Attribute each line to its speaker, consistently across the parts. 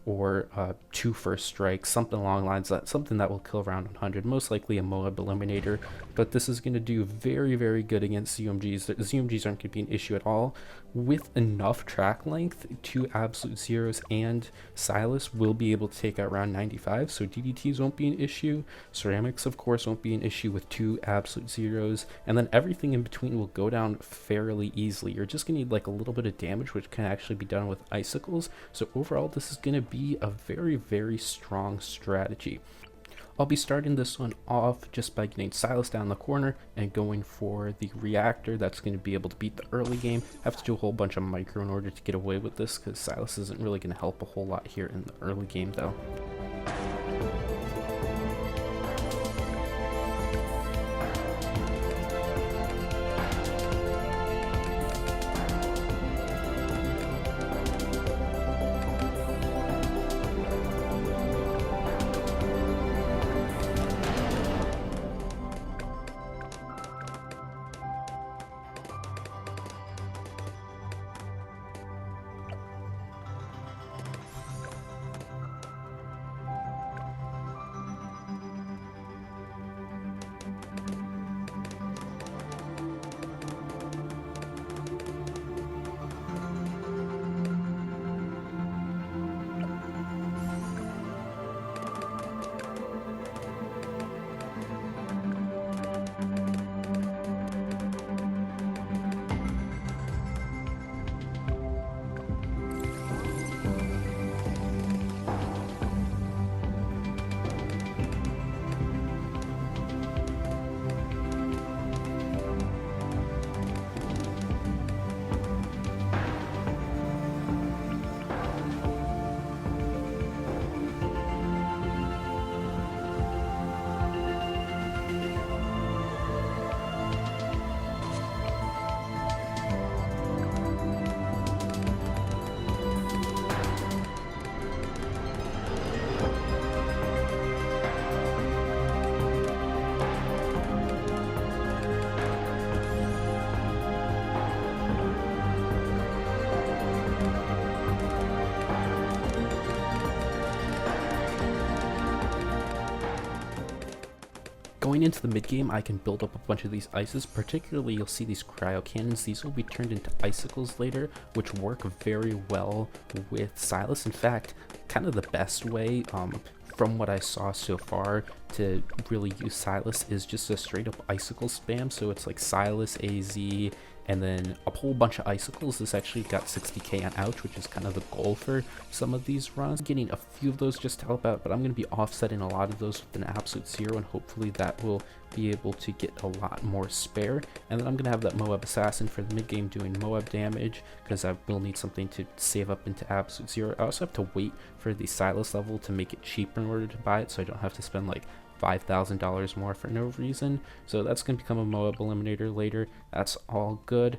Speaker 1: or 2 first strikes, something along the lines that something that will kill around 100, most likely a Moab Eliminator. But this is going to do very, very good against ZUMGs. The ZUMGs aren't going to be an issue at all. With enough track length, 2 Absolute Zeros and Silas will be able to take out round 95, so DDTs won't be an issue. Ceramics, of course, won't be an issue with 2 Absolute Zeros, and then everything in between will go down fairly easily. You're just going to need like a little bit of damage, which can actually be done with Icicles. So overall, this is going to be a very, very strong strategy. I'll be starting this one off just by getting Silas down the corner and going for the reactor that's going to be able to beat the early game. I have to do a whole bunch of micro in order to get away with this because Silas isn't really going to help a whole lot here in the early game though. Going into the mid game, I can build up a bunch of these ices. Particularly, you'll see these cryo cannons. These will be turned into icicles later, which work very well with Silas. In fact, kind of the best way, from what I saw so far, to really use Silas is just a straight up icicle spam. So it's like Silas, AZ, and then a whole bunch of icicles. This actually got 60k on ouch, which is kind of the goal for some of these runs. Getting a few of those just to help out, but I'm going to be offsetting a lot of those with an absolute zero, and hopefully that will be able to get a lot more spare. And then I'm going to have that Moab Assassin for the mid game doing Moab damage, because I will need something to save up into absolute zero. I also have to wait for the Silas level to make it cheaper in order to buy it, so I don't have to spend like $5,000 more for no reason. So that's going to become a Moab Eliminator later. That's all good.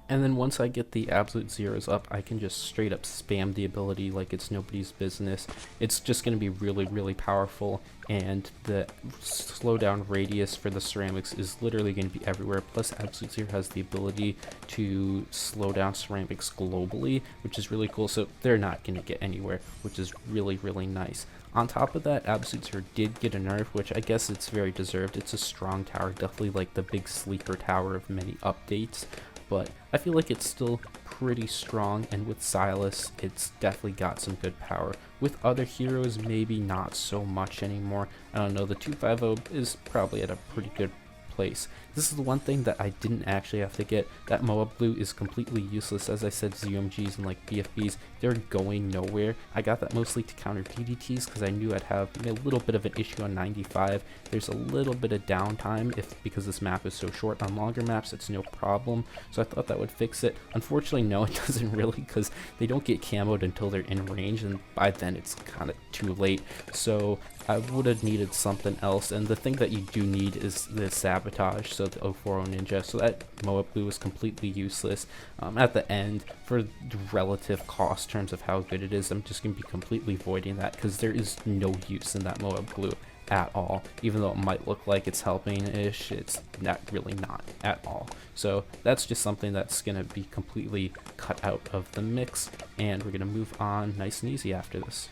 Speaker 1: And then once I get the absolute zeros up, I can just straight up spam the ability like it's nobody's business. It's just going to be really, really powerful, and the slowdown radius for the ceramics is literally going to be everywhere. Plus, absolute zero has the ability to slow down ceramics globally, which is really cool. So they're not going to get anywhere, which is really, really nice. On top of that, Absolute Zero did get a nerf, which I guess it's very deserved. It's a strong tower, definitely like the big sleeper tower of many updates, but I feel like it's still pretty strong, and with Silas, it's definitely got some good power. With other heroes, maybe not so much anymore. I don't know, the 250 is probably at a pretty good place. This is the one thing that I didn't actually have to get. That Moab Blue is completely useless. As I said, ZUMGs and like BFBs, they're going nowhere. I got that mostly to counter DDTs because I knew I'd have a little bit of an issue on 95. There's a little bit of downtime because this map is so short. On longer maps, it's no problem. So I thought that would fix it. Unfortunately, no, it doesn't really, because they don't get camoed until they're in range, and by then it's kind of too late. So I would have needed something else, and the thing that you do need is the sabotage, so the 040 Ninja. So that Moab Blue is completely useless. At the end, for the relative cost terms of how good it is, I'm just going to be completely voiding that because there is no use in that Moab Blue at all. Even though it might look like it's helping-ish, it's not really not at all. So that's just something that's going to be completely cut out of the mix, and we're going to move on nice and easy after this.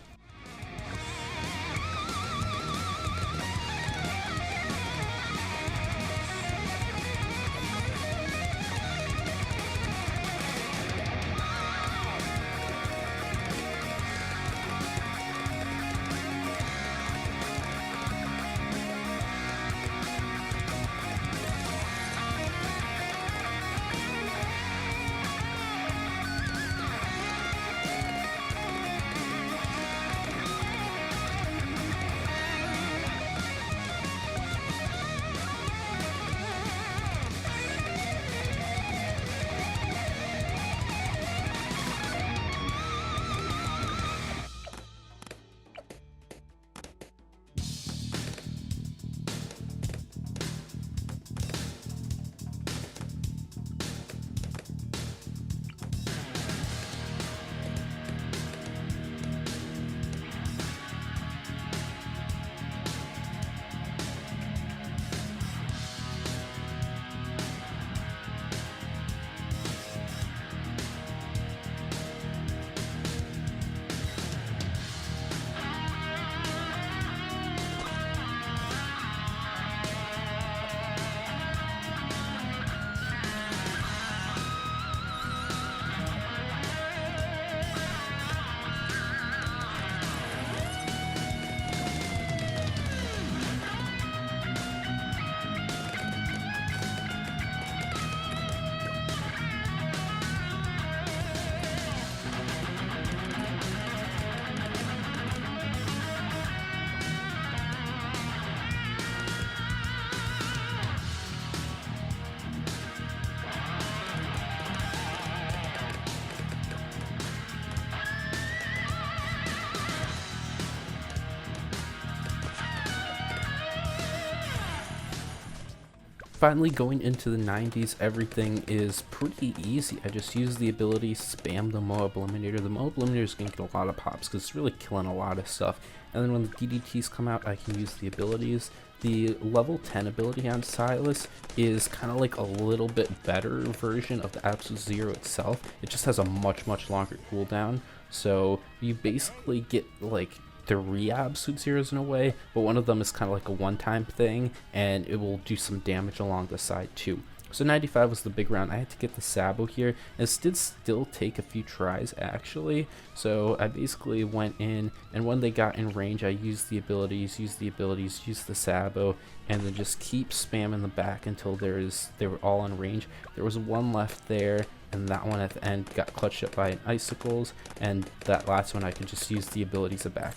Speaker 1: Finally, going into the 90s, everything is pretty easy. I just use the ability, spam the Moab Eliminator. The Moab Eliminator is going to get a lot of pops because it's really killing a lot of stuff. And then when the DDTs come out, I can use the abilities. The level 10 ability on Silas is kind of like a little bit better version of the Absolute Zero itself. It just has a much longer cooldown. So you basically get like 3 Absolute Zeros in a way, but one of them is kind of like a one-time thing, and it will do some damage along the side too. So 95 was the big round. I had to get the Sabo here, and it did still take a few tries actually. So I basically went in, and when they got in range, I used the abilities, used the Sabo, and then just keep spamming the back until they were all in range. There was one left there, and that one at the end got clutched up by Icicles, and that last one I could just use the abilities back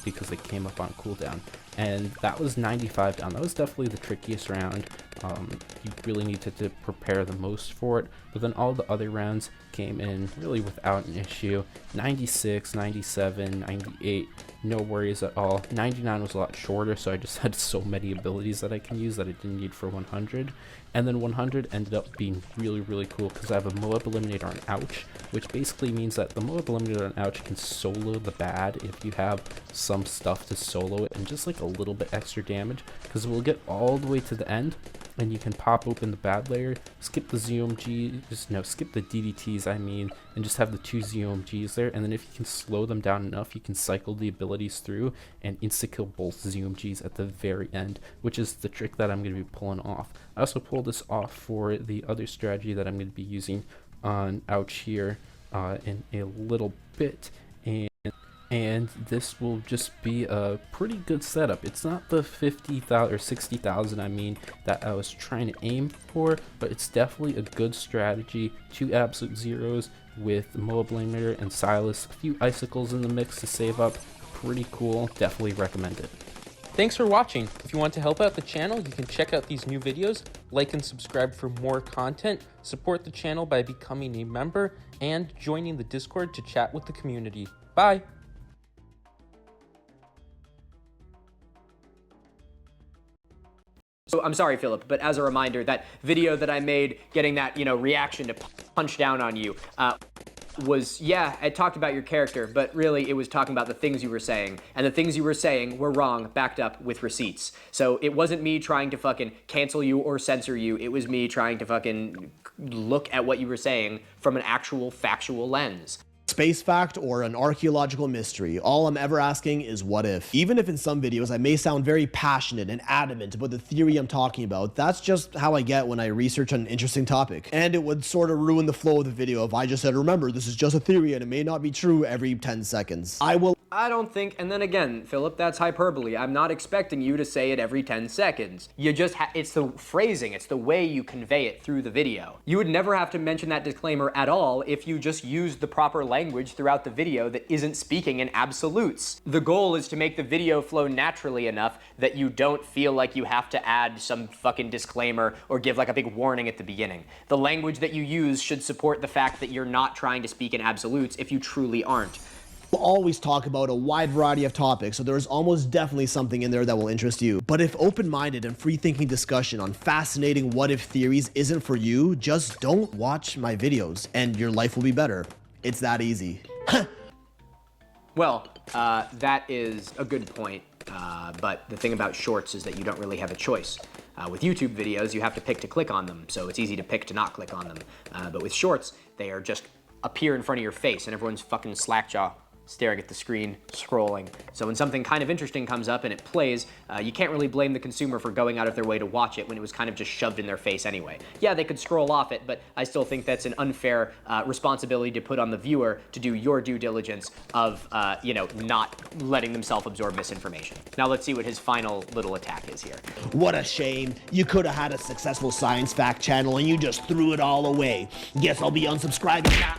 Speaker 1: because they came up on cooldown. And that was 95 down. That was definitely the trickiest round. You really needed to prepare the most for it, but then all the other rounds came in really without an issue. 96, 97, 98, no worries at all. 99 was a lot shorter, so I just had so many abilities that I can use that I didn't need for 100. And then 100 ended up being really cool because I have a Moab Eliminator on Ouch, which basically means that the Moab Eliminator on Ouch can solo the bad if you have some stuff to solo it and just like a little bit extra damage, because we'll get all the way to the end and you can pop open the bad layer, skip the ZOMG, skip the DDTs and just have the 2 ZOMGs there, and then if you can slow them down enough, you can cycle the abilities through and insta-kill both ZOMGs at the very end, which is the trick that I'm going to be pulling off. I also pulled this off for the other strategy that I'm going to be using on Ouch here in a little bit, and this will just be a pretty good setup. It's not the 50,000 or 60,000 that I was trying to aim for, but it's definitely a good strategy. 2 Absolute Zeros with Moab Eliminator and Silas, a few Icicles in the mix to save up. Pretty cool, definitely recommend it.
Speaker 2: Thanks for watching. If you want to help out the channel, you can check out these new videos, like and subscribe for more content, support the channel by becoming a member, and joining the Discord to chat with the community. Bye!
Speaker 3: So I'm sorry, Philip, but as a reminder, that video that I made getting that, reaction to punch down on you, was, yeah, it talked about your character, but really it was talking about the things you were saying, and the things you were saying were wrong, backed up with receipts. So it wasn't me trying to fucking cancel you or censor you, it was me trying to fucking look at what you were saying from an actual factual lens.
Speaker 4: Space fact or an archaeological mystery, all I'm ever asking is what if. Even if in some videos I may sound very passionate and adamant about the theory I'm talking about, that's just how I get when I research an interesting topic. And it would sort of ruin the flow of the video if I just said, remember, this is just a theory and it may not be true every 10 seconds.
Speaker 3: I don't think, and then again, Philip, that's hyperbole. I'm not expecting you to say it every 10 seconds. You just it's the phrasing, it's the way you convey it through the video. You would never have to mention that disclaimer at all if you just used the proper language throughout the video that isn't speaking in absolutes. The goal is to make the video flow naturally enough that you don't feel like you have to add some fucking disclaimer or give like a big warning at the beginning. The language that you use should support the fact that you're not trying to speak in absolutes if you truly aren't.
Speaker 4: We'll always talk about a wide variety of topics, so there's almost definitely something in there that will interest you. But if open-minded and free-thinking discussion on fascinating what-if theories isn't for you, just don't watch my videos, and your life will be better. It's that easy.
Speaker 3: Well, that is a good point, but the thing about shorts is that you don't really have a choice. With YouTube videos, you have to pick to click on them, so it's easy to pick to not click on them. But with shorts, they are just appear in front of your face, and everyone's fucking slackjaw staring at the screen, scrolling. So when something kind of interesting comes up and it plays, you can't really blame the consumer for going out of their way to watch it when it was kind of just shoved in their face anyway. Yeah, they could scroll off it, but I still think that's an unfair responsibility to put on the viewer to do your due diligence of, not letting them self-absorb misinformation. Now let's see what his final little attack is here.
Speaker 4: What a shame. You could have had a successful science fact channel and you just threw it all away. Guess I'll be unsubscribing now.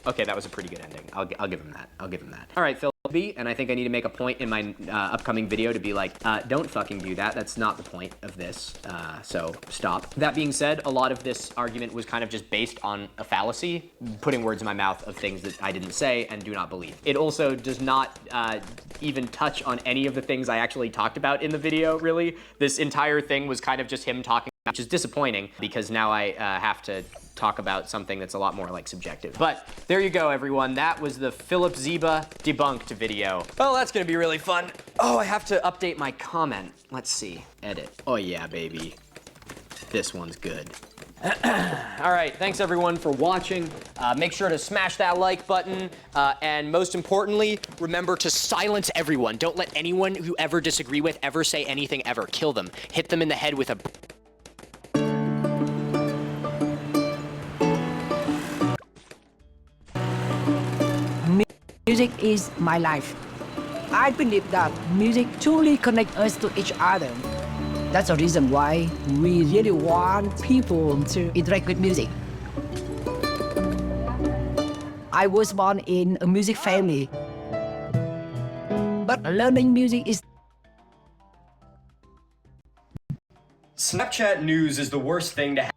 Speaker 3: Okay, that was a pretty good ending. I'll give him that. All right, Phil. and I think I need to make a point in my upcoming video to be like, don't fucking do that. That's not the point of this, so stop. That being said, a lot of this argument was kind of just based on a fallacy, putting words in my mouth of things that I didn't say and do not believe. It also does not even touch on any of the things I actually talked about in the video, really. This entire thing was kind of just him talking, which is disappointing because now I have to talk about something that's a lot more like subjective. But there you go, everyone. That was the Philip Zeba debunked video. Well, that's gonna be really fun. Oh, I have to update my comment. Let's see, edit. Oh yeah, baby. This one's good. All right, thanks everyone for watching. Make sure to smash that like button. And most importantly, remember to silence everyone. Don't let anyone who ever disagree with ever say anything ever. Kill them. Hit them in the head with a...
Speaker 5: Music is my life. I believe that music truly connects us to each other. That's the reason why we really want people to interact with music. I was born in a music family, but learning music is...
Speaker 3: Snapchat news is the worst thing to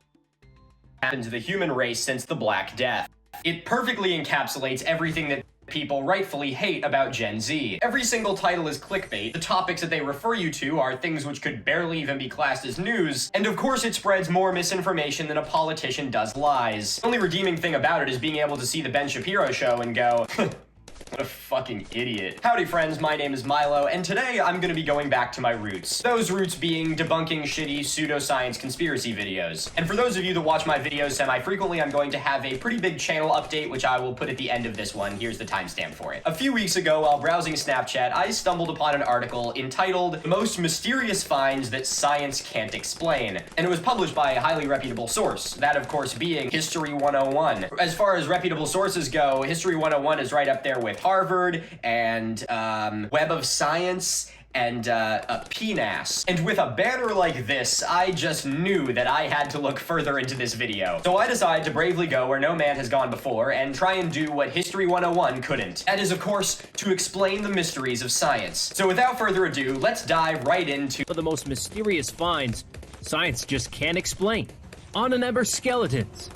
Speaker 3: happen to the human race since the Black Death. It perfectly encapsulates everything that people rightfully hate about Gen Z. Every single title is clickbait, the topics that they refer you to are things which could barely even be classed as news, and of course it spreads more misinformation than a politician does lies. The only redeeming thing about it is being able to see the Ben Shapiro show and go, what a fucking idiot. Howdy friends, my name is Milo, and today I'm gonna be going back to my roots. Those roots being debunking shitty pseudoscience conspiracy videos. And for those of you that watch my videos semi-frequently, I'm going to have a pretty big channel update, which I will put at the end of this one. Here's the timestamp for it. A few weeks ago, while browsing Snapchat, I stumbled upon an article entitled, "The Most Mysterious Finds That Science Can't Explain." And it was published by a highly reputable source, that of course being History 101. As far as reputable sources go, History 101 is right up there with Harvard and Web of Science and PNAS. And with a banner like this, I just knew that I had to look further into this video. So I decided to bravely go where no man has gone before and try and do what History 101 couldn't. That is, of course, to explain the mysteries of science. So without further ado, let's dive right into
Speaker 6: the most mysterious finds science just can't explain. Onenumber skeletons.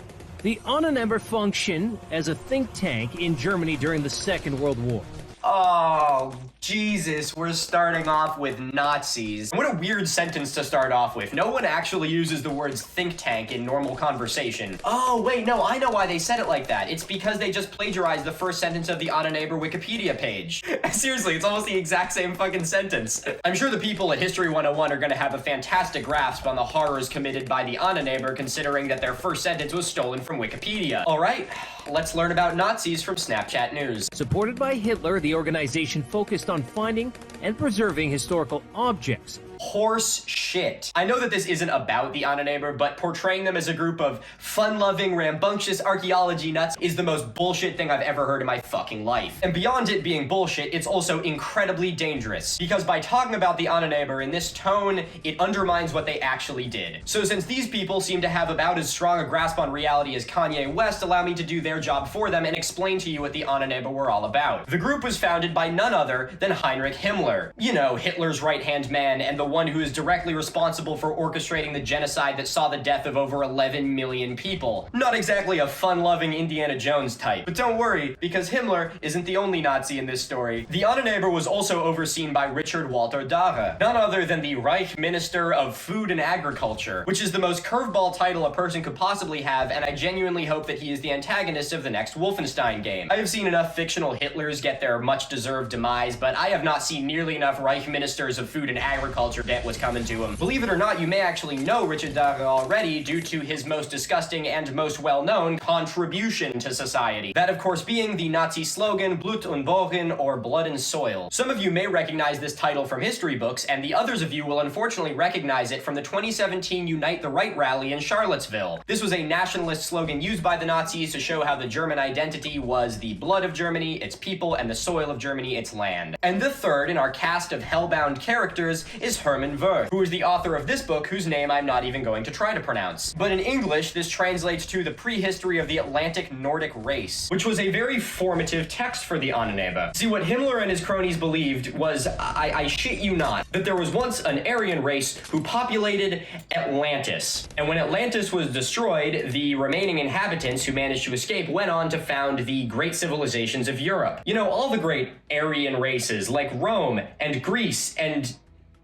Speaker 6: The Onenumber functioned as a think tank in Germany during the Second World War.
Speaker 3: Oh, Jesus, we're starting off with Nazis. What a weird sentence to start off with. No one actually uses the words think tank in normal conversation. Oh, wait, no, I know why they said it like that. It's because they just plagiarized the first sentence of the Onenumber Wikipedia page. Seriously, it's almost the exact same fucking sentence. I'm sure the people at History 101 are gonna have a fantastic grasp on the horrors committed by the Onenumber, considering that their first sentence was stolen from Wikipedia. All right, let's learn about Nazis from Snapchat News.
Speaker 6: Supported by Hitler, the organization focused on finding and preserving historical objects.
Speaker 3: Horse shit. I know that this isn't about the Onenumber, but portraying them as a group of fun-loving, rambunctious archaeology nuts is the most bullshit thing I've ever heard in my fucking life. And beyond it being bullshit, it's also incredibly dangerous, because by talking about the Onenumber in this tone, it undermines what they actually did. So since these people seem to have about as strong a grasp on reality as Kanye West, allow me to do their job for them and explain to you what the Onenumber were all about. The group was founded by none other than Heinrich Himmler. You know, Hitler's right-hand man and the one who is directly responsible for orchestrating the genocide that saw the death of over 11 million people. Not exactly a fun-loving Indiana Jones type. But don't worry, because Himmler isn't the only Nazi in this story. The Onenumber was also overseen by Richard Walter Dache, none other than the Reich Minister of Food and Agriculture, which is the most curveball title a person could possibly have, and I genuinely hope that he is the antagonist of the next Wolfenstein game. I have seen enough fictional Hitlers get their much-deserved demise, but I have not seen nearly enough Reich Ministers of Food and Agriculture get what's coming to him. Believe it or not, you may actually know Richard Dache already due to his most disgusting and most well-known contribution to society. That, of course, being the Nazi slogan, Blut und Boden, or Blood and Soil. Some of you may recognize this title from history books, and the others of you will unfortunately recognize it from the 2017 Unite the Right rally in Charlottesville. This was a nationalist slogan used by the Nazis to show how the German identity was the blood of Germany, its people, and the soil
Speaker 7: soil of Germany its land. And the third in our cast of hellbound characters is Hermann Wirth, who is the author of this book whose name I'm not even going to try to pronounce. But in English, this translates to The Prehistory of the Atlantic Nordic Race, which was a very formative text for the Ahnenerbe. See, what Himmler and his cronies believed was, I shit you not, that there was once an Aryan race who populated Atlantis. And when Atlantis was destroyed, the remaining inhabitants who managed to escape went on to found the great civilizations of Europe. You know, all the great Aryan races, like Rome and Greece and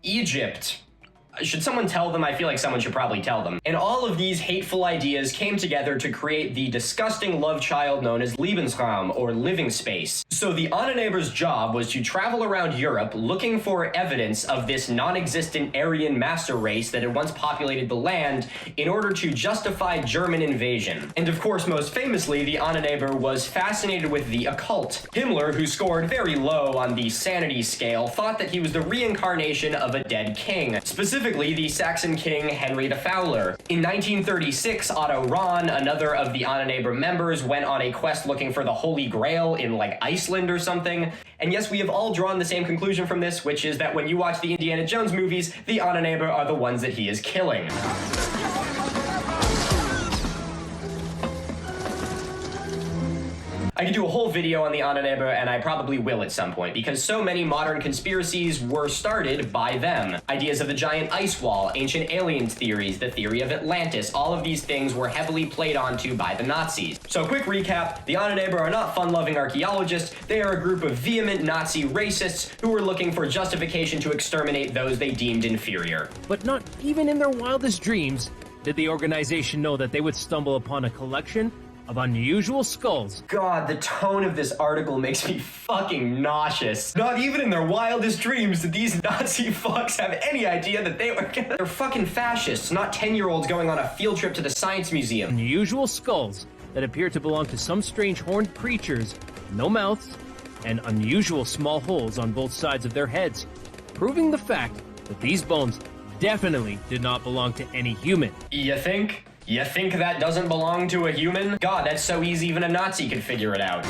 Speaker 7: Egypt. Should someone tell them? I feel like someone should probably tell them. And all of these hateful ideas came together to create the disgusting love child known as Lebensraum, or living space. So the Ahnenerbe's job was to travel around Europe looking for evidence of this non-existent Aryan master race that had once populated the land in order to justify German invasion. And of course, most famously, the Ahnenerbe was fascinated with the occult. Himmler, who scored very low on the sanity scale, thought that he was the reincarnation of a dead king, specifically the Saxon king Henry the Fowler. In 1936, Otto Rahn, another of the Ahnenerbe members, went on a quest looking for the Holy Grail in like Iceland or something. And yes, we have all drawn the same conclusion from this, which is that when you watch the Indiana Jones movies, the Ahnenerbe are the ones that he is killing. I could do a whole video on the Ahnenerbe, and I probably will at some point, because so many modern conspiracies were started by them. Ideas of the giant ice wall, ancient aliens theories, the theory of Atlantis, all of these things were heavily played onto by the Nazis. So quick recap, the Ahnenerbe are not fun-loving archaeologists, they are a group of vehement Nazi racists who were looking for justification to exterminate those they deemed inferior.
Speaker 6: But not even in their wildest dreams did the organization know that they would stumble upon a collection of unusual skulls.
Speaker 7: God, the tone of this article makes me fucking nauseous. Not even in their wildest dreams did these Nazi fucks have any idea that they were gonna... They're fucking fascists, not 10-year-olds going on a field trip to the Science Museum.
Speaker 6: Unusual skulls that appear to belong to some strange horned creatures, no mouths, and unusual small holes on both sides of their heads, proving the fact that these bones definitely did not belong to any human.
Speaker 7: You think? You think that doesn't belong to a human? God, that's so easy even a Nazi could figure it out.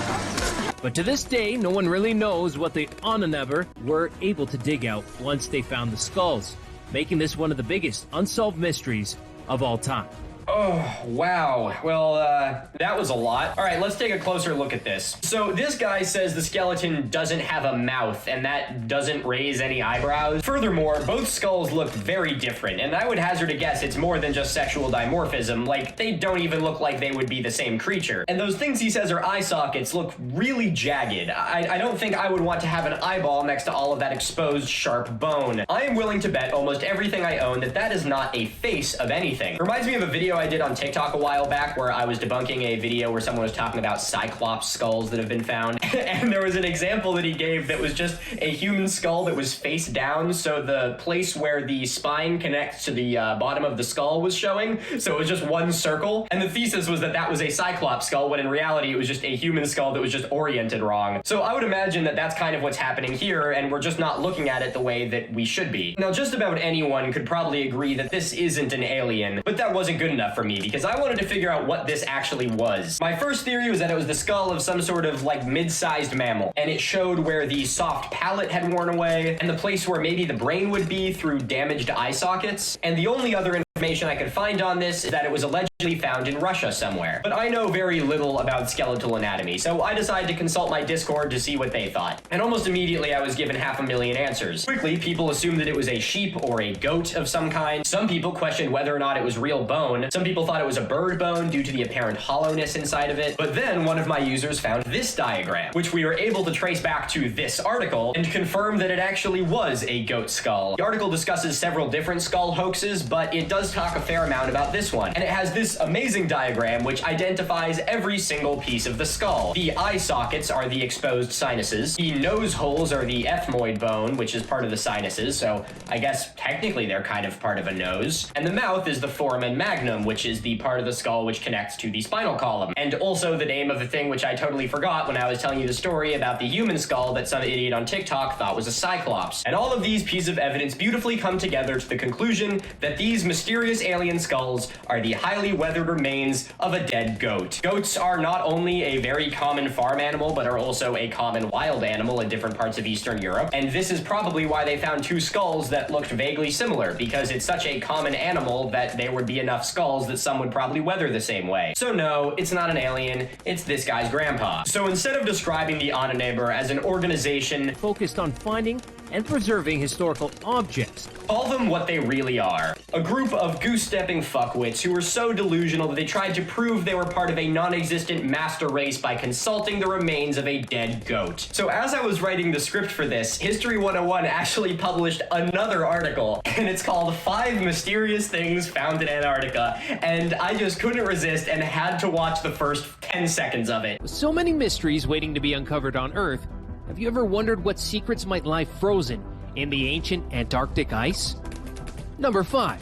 Speaker 6: But to this day, no one really knows what the Ahnenerbe were able to dig out once they found the skulls, making this one of the biggest unsolved mysteries of all time.
Speaker 7: Oh, wow. Well, that was a lot. All right, let's take a closer look at this. So this guy says the skeleton doesn't have a mouth, and that doesn't raise any eyebrows. Furthermore, both skulls look very different, and I would hazard a guess it's more than just sexual dimorphism. Like, they don't even look like they would be the same creature. And those things he says are eye sockets look really jagged. I don't think I would want to have an eyeball next to all of that exposed sharp bone. I am willing to bet almost everything I own that that is not a face of anything. Reminds me of a video I did on TikTok a while back where I was debunking a video where someone was talking about cyclops skulls that have been found. And there was an example that he gave that was just a human skull that was face down, so the place where the spine connects to the bottom of the skull was showing, so it was just one circle. And the thesis was that that was a cyclops skull, when in reality it was just a human skull that was just oriented wrong. So I would imagine that that's kind of what's happening here, and we're just not looking at it the way that we should be. Now, just about anyone could probably agree that this isn't an alien, but that wasn't good enough for me, because I wanted to figure out what this actually was. My first theory was that it was the skull of some sort of like mid-sized mammal, and it showed where the soft palate had worn away, and the place where maybe the brain would be through damaged eye sockets. And the only other information I could find on this is that it was allegedly found in Russia somewhere. But I know very little about skeletal anatomy, so I decided to consult my Discord to see what they thought. And almost immediately I was given 500,000 answers. Quickly, people assumed that it was a sheep or a goat of some kind. Some people questioned whether or not it was real bone. Some people thought it was a bird bone due to the apparent hollowness inside of it. But then one of my users found this diagram, which we were able to trace back to this article and confirm that it actually was a goat skull. The article discusses several different skull hoaxes, but it does talk a fair amount about this one. And it has this amazing diagram which identifies every single piece of the skull. The eye sockets are the exposed sinuses. The nose holes are the ethmoid bone, which is part of the sinuses, so I guess technically they're kind of part of a nose. And the mouth is the foramen magnum, which is the part of the skull which connects to the spinal column. And also the name of the thing which I totally forgot when I was telling you the story about the human skull that some idiot on TikTok thought was a cyclops. And all of these pieces of evidence beautifully come together to the conclusion that these mysterious mysterious alien skulls are the highly weathered remains of a dead goat. Goats are not only a very common farm animal, but are also a common wild animal in different parts of Eastern Europe. And this is probably why they found two skulls that looked vaguely similar, because it's such a common animal that there would be enough skulls that some would probably weather the same way. So no, it's not an alien, it's this guy's grandpa. So instead of describing the Ahneneber as an organization
Speaker 6: Focused on finding and preserving historical objects.
Speaker 7: call them what they really are. A group of goose-stepping fuckwits who were so delusional that they tried to prove they were part of a non-existent master race by consulting the remains of a dead goat. So as I was writing the script for this, History 101 actually published another article, and it's called 5 Mysterious Things Found in Antarctica, and I just couldn't resist and had to watch the first 10 seconds of it.
Speaker 6: With so many mysteries waiting to be uncovered on Earth, have you ever wondered what secrets might lie frozen in the ancient Antarctic ice? Number 5.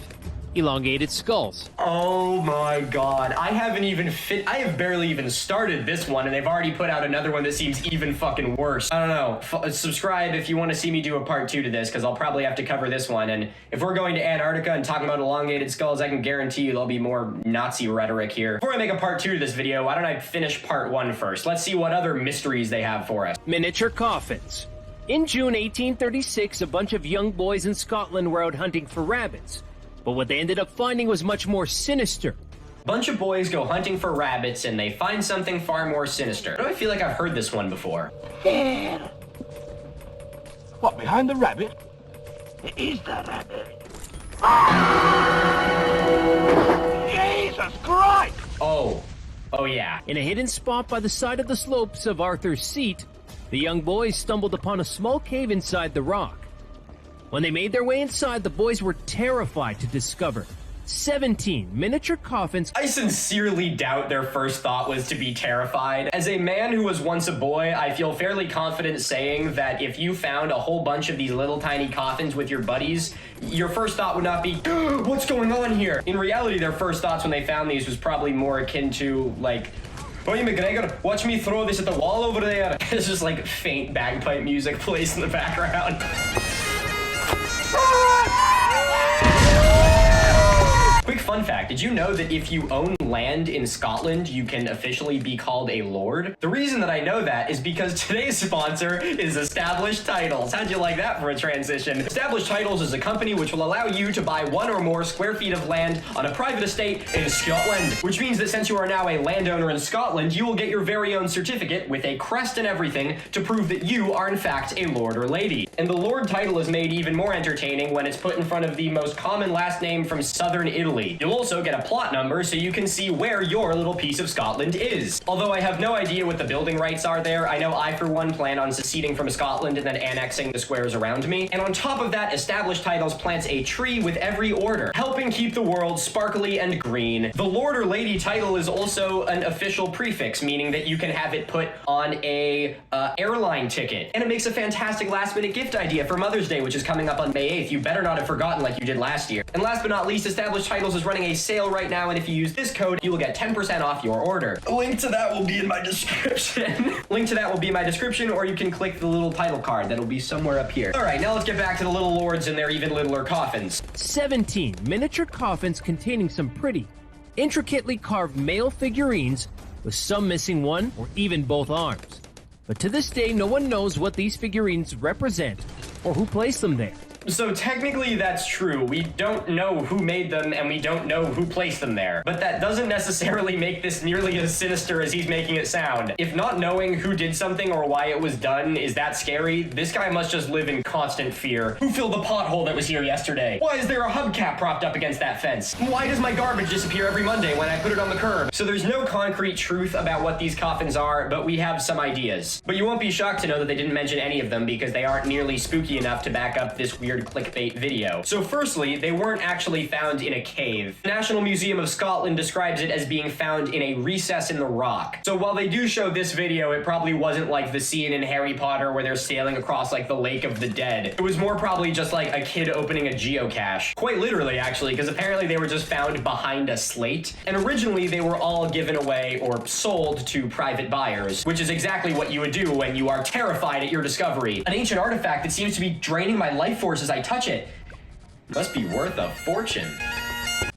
Speaker 6: Elongated skulls.
Speaker 7: Oh my god, I have barely even started this one, and they've already put out another one that seems even fucking worse. I don't know. Subscribe if you want to see me do a part 2 to this, because I'll probably have to cover this one, and if we're going to Antarctica and talking about elongated skulls, I can guarantee you there'll be more Nazi rhetoric here. Before I make a part 2 to this video, why don't I finish part 1 first? Let's see what other mysteries they have for us.
Speaker 6: Miniature coffins. In June 1836, a bunch of young boys in Scotland were out hunting for rabbits. But what they ended up finding was much more sinister.
Speaker 7: Bunch of boys go hunting for rabbits and they find something far more sinister. I feel like I've heard this one before.
Speaker 8: There. What, behind the rabbit? It is the rabbit. Jesus Christ!
Speaker 7: Oh yeah.
Speaker 6: In a hidden spot by the side of the slopes of Arthur's Seat, the young boys stumbled upon a small cave inside the rock. When they made their way inside, the boys were terrified to discover 17 miniature coffins.
Speaker 7: I sincerely doubt their first thought was to be terrified. As a man who was once a boy, I feel fairly confident saying that if you found a whole bunch of these little tiny coffins with your buddies, your first thought would not be, what's going on here? In reality, their first thoughts when they found these was probably more akin to, like, "Oi, McGregor, watch me throw this at the wall over there." It's just like faint bagpipe music plays in the background. Quick fun fact, did you know that if you own land in Scotland, you can officially be called a lord? The reason that I know that is because today's sponsor is Established Titles. How'd you like that for a transition? Established Titles is a company which will allow you to buy 1 or more square feet of land on a private estate in Scotland, which means that since you are now a landowner in Scotland, you will get your very own certificate with a crest and everything to prove that you are in fact a lord or lady. And the lord title is made even more entertaining when it's put in front of the most common last name from southern Italy. You'll also get a plot number so you can see where your little piece of Scotland is. Although I have no idea what the building rights are there, I know I for one plan on seceding from Scotland and then annexing the squares around me. And on top of that, Established Titles plants a tree with every order, helping keep the world sparkly and green. The lord or lady title is also an official prefix, meaning that you can have it put on a airline ticket. And it makes a fantastic last minute gift idea for Mother's Day, which is coming up on May 8th. You better not have forgotten like you did last year. And last but not least, Established Titles is running a sale right now, and if you use this code, you will get 10% off your order. A link to that will be in my description. Link to that will be in my description, or you can click the little title card that'll be somewhere up here. All right, now let's get back to the little lords and their even littler coffins.
Speaker 6: 17 miniature coffins containing some pretty, intricately carved male figurines, with some missing one or even both arms. But to this day, no one knows what these figurines represent or who placed them there.
Speaker 7: So technically that's true. We don't know who made them and we don't know who placed them there. But that doesn't necessarily make this nearly as sinister as he's making it sound. If not knowing who did something or why it was done is that scary, this guy must just live in constant fear. Who filled the pothole that was here yesterday? Why is there a hubcap propped up against that fence? Why does my garbage disappear every Monday when I put it on the curb? So there's no concrete truth about what these coffins are, but we have some ideas. But you won't be shocked to know that they didn't mention any of them because they aren't nearly spooky enough to back up this weird clickbait video. So firstly, they weren't actually found in a cave. The National Museum of Scotland describes it as being found in a recess in the rock. So while they do show this video, it probably wasn't like the scene in Harry Potter where they're sailing across like the Lake of the Dead. It was more probably just like a kid opening a geocache. Quite literally actually, because apparently they were just found behind a slate. And originally they were all given away or sold to private buyers, which is exactly what you would do when you are terrified at your discovery. An ancient artifact that seems to be draining my life force as I touch it. Must be worth a fortune.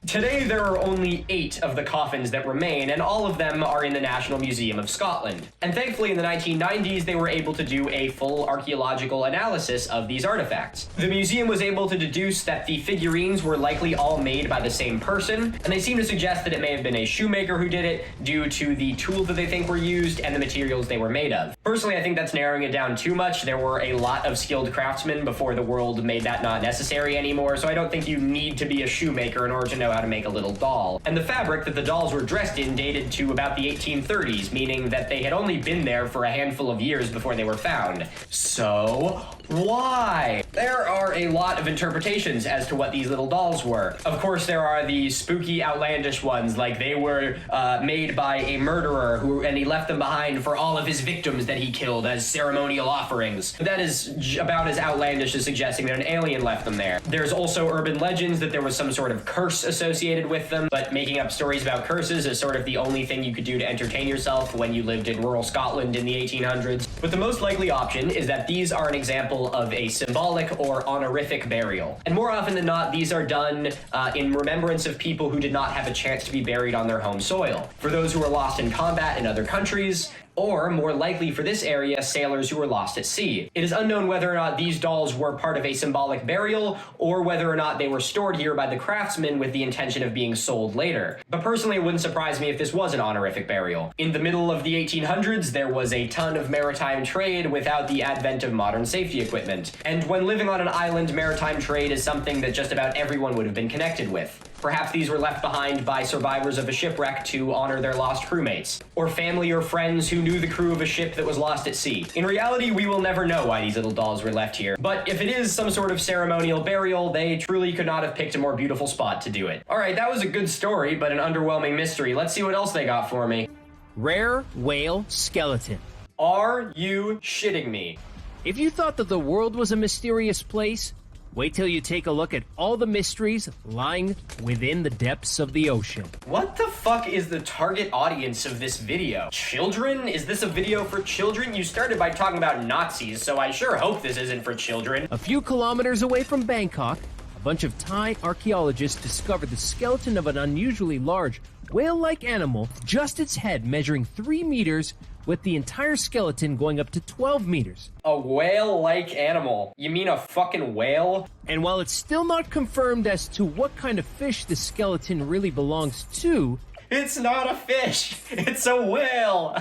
Speaker 7: Today, there are only 8 of the coffins that remain, and all of them are in the National Museum of Scotland. And thankfully, in the 1990s, they were able to do a full archaeological analysis of these artifacts. The museum was able to deduce that the figurines were likely all made by the same person, and they seem to suggest that it may have been a shoemaker who did it due to the tools that they think were used and the materials they were made of. Personally, I think that's narrowing it down too much. There were a lot of skilled craftsmen before the world made that not necessary anymore, so I don't think you need to be a shoemaker in order to know how to make a little doll. And the fabric that the dolls were dressed in dated to about the 1830s, meaning that they had only been there for a handful of years before they were found. So, why? There are a lot of interpretations as to what these little dolls were. Of course, there are the spooky, outlandish ones, like they were made by a murderer and he left them behind for all of his victims that he killed as ceremonial offerings. That is about as outlandish as suggesting that an alien left them there. There's also urban legends that there was some sort of curse associated with them, but making up stories about curses is sort of the only thing you could do to entertain yourself when you lived in rural Scotland in the 1800s. But the most likely option is that these are an example of a symbolic or honorific burial. And more often than not, these are done in remembrance of people who did not have a chance to be buried on their home soil. For those who were lost in combat in other countries, or, more likely for this area, sailors who were lost at sea. It is unknown whether or not these dolls were part of a symbolic burial, or whether or not they were stored here by the craftsmen with the intention of being sold later. But personally, it wouldn't surprise me if this was an honorific burial. In the middle of the 1800s, there was a ton of maritime trade without the advent of modern safety equipment. And when living on an island, maritime trade is something that just about everyone would have been connected with. Perhaps these were left behind by survivors of a shipwreck to honor their lost crewmates, or family or friends who knew the crew of a ship that was lost at sea. In reality, we will never know why these little dolls were left here, but if it is some sort of ceremonial burial, they truly could not have picked a more beautiful spot to do it. Alright, that was a good story, but an underwhelming mystery. Let's see what else they got for me.
Speaker 6: Rare whale skeleton.
Speaker 7: Are you shitting me?
Speaker 6: If you thought that the world was a mysterious place, wait till you take a look at all the mysteries lying within the depths of the ocean.
Speaker 7: What the fuck is the target audience of this video? Children? Is this a video for children? You started by talking about Nazis, so I sure hope this isn't for children.
Speaker 6: A few kilometers away from Bangkok, a bunch of Thai archaeologists discovered the skeleton of an unusually large whale-like animal, just its head measuring 3 meters, with the entire skeleton going up to 12 meters.
Speaker 7: A whale-like animal? You mean a fucking whale?
Speaker 6: And while it's still not confirmed as to what kind of fish the skeleton really belongs to,
Speaker 7: it's not a fish, it's a whale.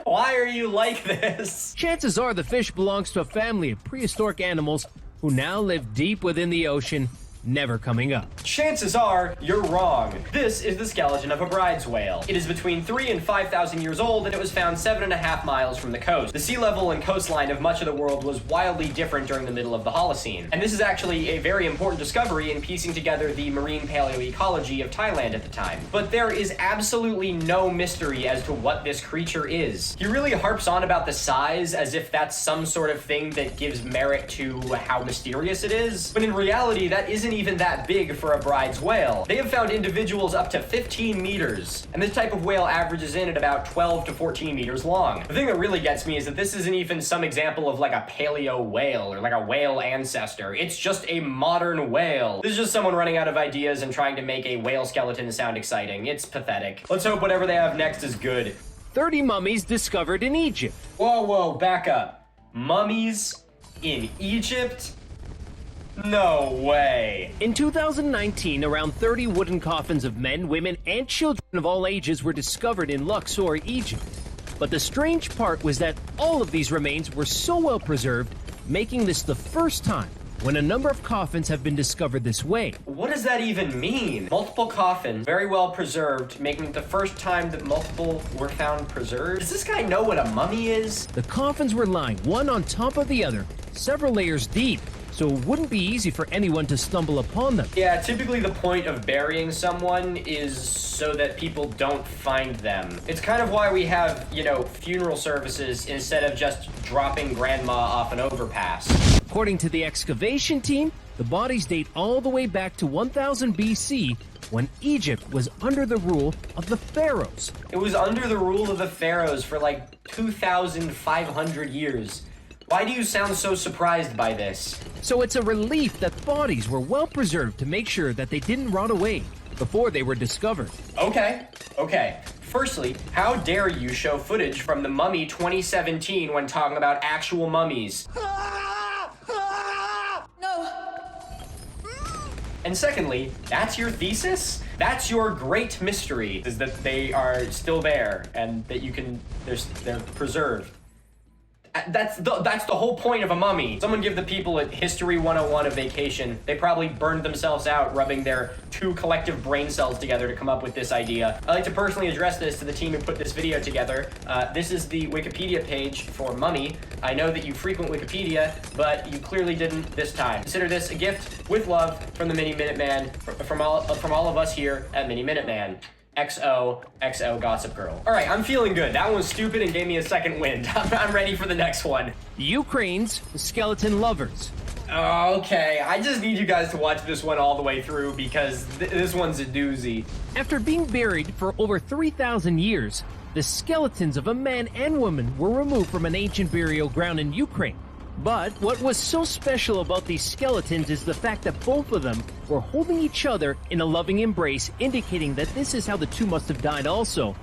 Speaker 7: Why are you like this?
Speaker 6: Chances are the fish belongs to a family of prehistoric animals who now live deep within the ocean, never coming up.
Speaker 7: Chances are you're wrong. This is the skeleton of a bride's whale. It is between 3,000 and 5,000 years old, and it was found 7.5 miles from the coast. The sea level and coastline of much of the world was wildly different during the middle of the Holocene, and this is actually a very important discovery in piecing together the marine paleoecology of Thailand at the time. But there is absolutely no mystery as to what this creature is. He really harps on about the size as if that's some sort of thing that gives merit to how mysterious it is, but in reality that isn't even that big for a bride's whale. They have found individuals up to 15 meters, and this type of whale averages in at about 12 to 14 meters long. The thing that really gets me is that this isn't even some example of like a paleo whale or like a whale ancestor. It's just a modern whale. This is just someone running out of ideas and trying to make a whale skeleton sound exciting. It's pathetic. Let's hope whatever they have next is good.
Speaker 6: 30 mummies discovered in Egypt.
Speaker 7: Whoa, back up. Mummies in Egypt? No way.
Speaker 6: In 2019, around 30 wooden coffins of men, women, and children of all ages were discovered in Luxor, Egypt. But the strange part was that all of these remains were so well preserved, making this the first time when a number of coffins have been discovered this way.
Speaker 7: What does that even mean? Multiple coffins, very well preserved, making it the first time that multiple were found preserved? Does this guy know what a mummy is?
Speaker 6: The coffins were lying one on top of the other, several layers deep, so it wouldn't be easy for anyone to stumble upon them.
Speaker 7: Yeah, typically the point of burying someone is so that people don't find them. It's kind of why we have, funeral services instead of just dropping grandma off an overpass.
Speaker 6: According to the excavation team, the bodies date all the way back to 1000 BC, when Egypt was under the rule of the pharaohs.
Speaker 7: It was under the rule of the pharaohs for like 2,500 years. Why do you sound so surprised by this?
Speaker 6: So it's a relief that bodies were well preserved to make sure that they didn't rot away. before they were discovered.
Speaker 7: Okay. Firstly, how dare you show footage from the Mummy 2017 when talking about actual mummies? And secondly, that's your thesis? That's your great mystery, is that they are still there and that they're preserved. That's the whole point of a mummy. Someone give the people at History 101 a vacation. They probably burned themselves out rubbing their 2 collective brain cells together to come up with this idea. I'd like to personally address this to the team who put this video together. This is the Wikipedia page for Mummy. I know that you frequent Wikipedia, but you clearly didn't this time. Consider this a gift with love from the Mini Minuteman, from all of us here at Mini Minuteman. XO Gossip Girl. All right, I'm feeling good. That one was stupid and gave me a second wind. I'm ready for the next one.
Speaker 6: Ukraine's skeleton lovers.
Speaker 7: Okay, I just need you guys to watch this one all the way through because this one's a doozy.
Speaker 6: After being buried for over 3,000 years, the skeletons of a man and woman were removed from an ancient burial ground in Ukraine. But what was so special about these skeletons is the fact that both of them were holding each other in a loving embrace, indicating that this is how the two must have died also,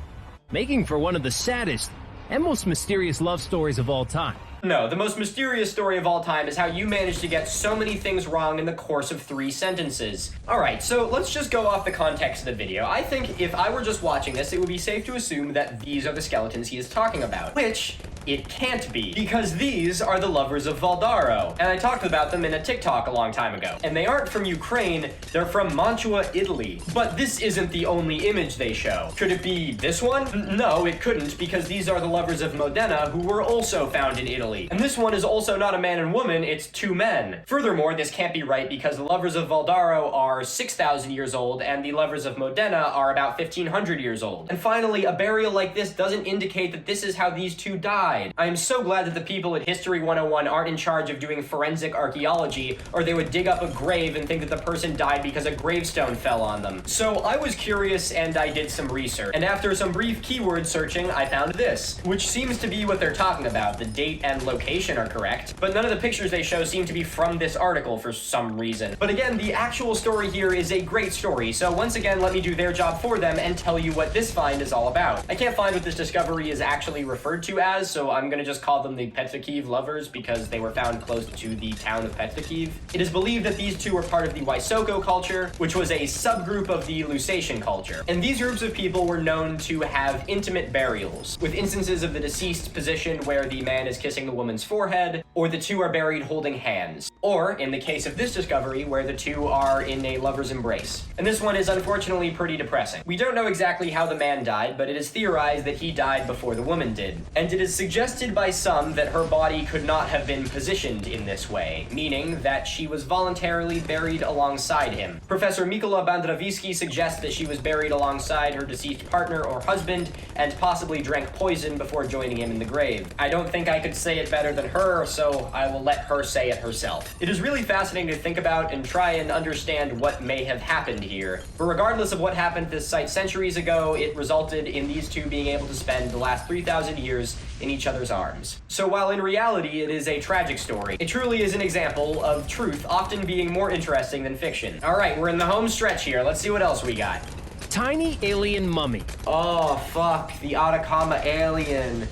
Speaker 6: making for one of the saddest and most mysterious love stories of all time.
Speaker 7: No, the most mysterious story of all time is how you managed to get so many things wrong in the course of 3 sentences. Alright, so let's just go off the context of the video. I think if I were just watching this, it would be safe to assume that these are the skeletons he is talking about. Which it can't be, because these are the lovers of Valdaro. And I talked about them in a TikTok a long time ago. And they aren't from Ukraine, they're from Mantua, Italy. But this isn't the only image they show. Could it be this one? No, it couldn't, because these are the lovers of Modena, who were also found in Italy. And this one is also not a man and woman, it's 2 men. Furthermore, this can't be right because the lovers of Valdaro are 6,000 years old and the lovers of Modena are about 1,500 years old. And finally, a burial like this doesn't indicate that this is how these 2 died. I am so glad that the people at History 101 aren't in charge of doing forensic archaeology, or they would dig up a grave and think that the person died because a gravestone fell on them. So I was curious and I did some research. And after some brief keyword searching, I found this, which seems to be what they're talking about. The date and location are correct, but none of the pictures they show seem to be from this article for some reason. But again, the actual story here is a great story, so once again, let me do their job for them and tell you what this find is all about. I can't find what this discovery is actually referred to as, so I'm gonna just call them the Petsakiv lovers because they were found close to the town of Petsakiv. It is believed that these 2 were part of the Wysoko culture, which was a subgroup of the Lusatian culture. And these groups of people were known to have intimate burials, with instances of the deceased positioned where the man is kissing the woman's forehead, or the 2 are buried holding hands. Or, in the case of this discovery, where the 2 are in a lover's embrace. And this one is unfortunately pretty depressing. We don't know exactly how the man died, but it is theorized that he died before the woman did. And it is suggested by some that her body could not have been positioned in this way, meaning that she was voluntarily buried alongside him. Professor Mikola Bandrawiski suggests that she was buried alongside her deceased partner or husband, and possibly drank poison before joining him in the grave. I don't think I could say it better than her, so I will let her say it herself. It is really fascinating to think about and try and understand what may have happened here. But regardless of what happened at this site centuries ago, it resulted in these 2 being able to spend the last 3,000 years in each other's arms. So while in reality it is a tragic story, it truly is an example of truth often being more interesting than fiction. Alright, we're in the home stretch here. Let's see what else we got.
Speaker 6: Tiny alien mummy.
Speaker 7: Oh, fuck. The Atacama alien.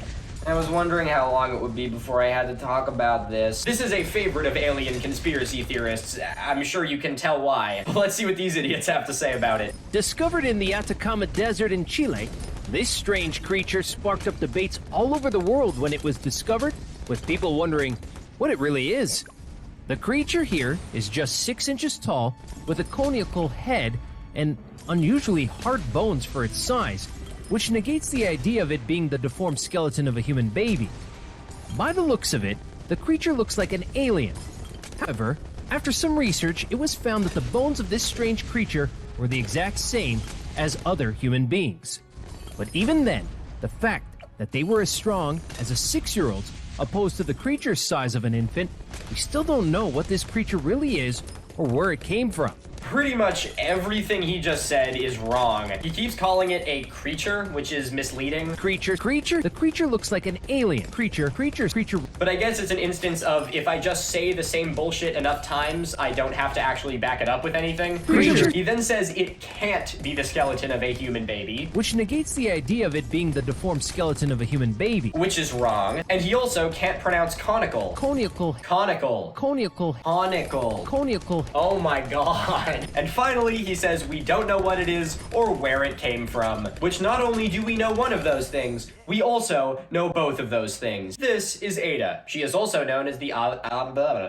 Speaker 7: I was wondering how long it would be before I had to talk about this. This is a favorite of alien conspiracy theorists. I'm sure you can tell why. Let's see what these idiots have to say about it.
Speaker 6: Discovered in the Atacama Desert in Chile, this strange creature sparked up debates all over the world when it was discovered, with people wondering what it really is. The creature here is just 6 inches tall, with a conical head and unusually hard bones for its size, which negates the idea of it being the deformed skeleton of a human baby. By the looks of it, the creature looks like an alien. However, after some research, it was found that the bones of this strange creature were the exact same as other human beings. But even then, the fact that they were as strong as a 6-year-old, opposed to the creature's size of an infant, we still don't know what this creature really is or where it came from.
Speaker 7: pretty much everything he just said is wrong. He keeps calling it a creature, which is misleading.
Speaker 6: Creature? The creature looks like an alien. Creature.
Speaker 7: But I guess it's an instance of if I just say the same bullshit enough times, I don't have to actually back it up with anything.
Speaker 6: Creature.
Speaker 7: He then says it can't be the skeleton of a human baby,
Speaker 6: Which negates the idea of it being the deformed skeleton of a human baby.
Speaker 7: which is wrong. And he also can't pronounce conical.
Speaker 6: Conical.
Speaker 7: Conical.
Speaker 6: Conical.
Speaker 7: Conical.
Speaker 6: Conical.
Speaker 7: Oh my god. And finally, he says we don't know what it is or where it came from. Which not only do we know one of those things, we also know both of those things. This is Ada. She is also known as the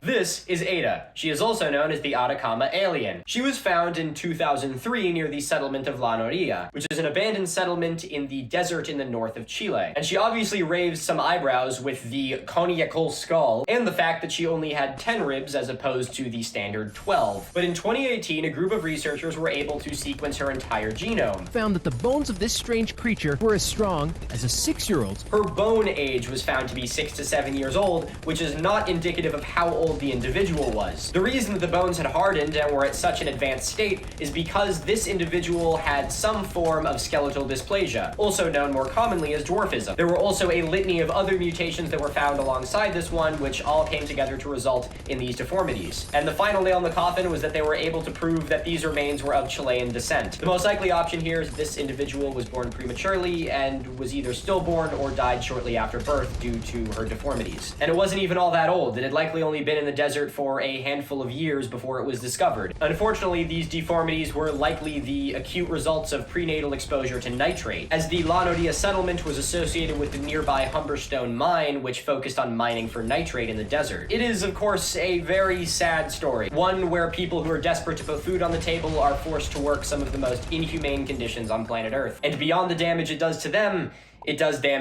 Speaker 7: This is Ada. She is also known as the Atacama alien. She was found in 2003 near the settlement of La Noria, which is an abandoned settlement in the desert in the north of Chile. And she obviously raised some eyebrows with the conical skull and the fact that she only had 10 ribs as opposed to the standard 12. But in 2018, a group of researchers were able to sequence her entire genome.
Speaker 6: Found that the bones of this strange creature were as strong as a 6-year-old's.
Speaker 7: Her bone age was found to be 6 to 7 years old, which is not indicative of how old the individual was. The reason that the bones had hardened and were at such an advanced state is because this individual had some form of skeletal dysplasia, also known more commonly as dwarfism. There were also a litany of other mutations that were found alongside this one, which all came together to result in these deformities. And the final nail in the coffin was that they were able to prove that these remains were of Chilean descent. The most likely option here is this individual was born prematurely and was either stillborn or died shortly after birth due to her deformities. And it wasn't even all that old. It had likely only been in the desert for a handful of years before it was discovered. Unfortunately, these deformities were likely the acute results of prenatal exposure to nitrate, as the La Noria settlement was associated with the nearby Humberstone mine, which focused on mining for nitrate in the desert. It is, of course, a very sad story, one where people who are desperate to put food on the table are forced to work some of the most inhumane conditions on planet Earth. And beyond the damage it does to them, it does damage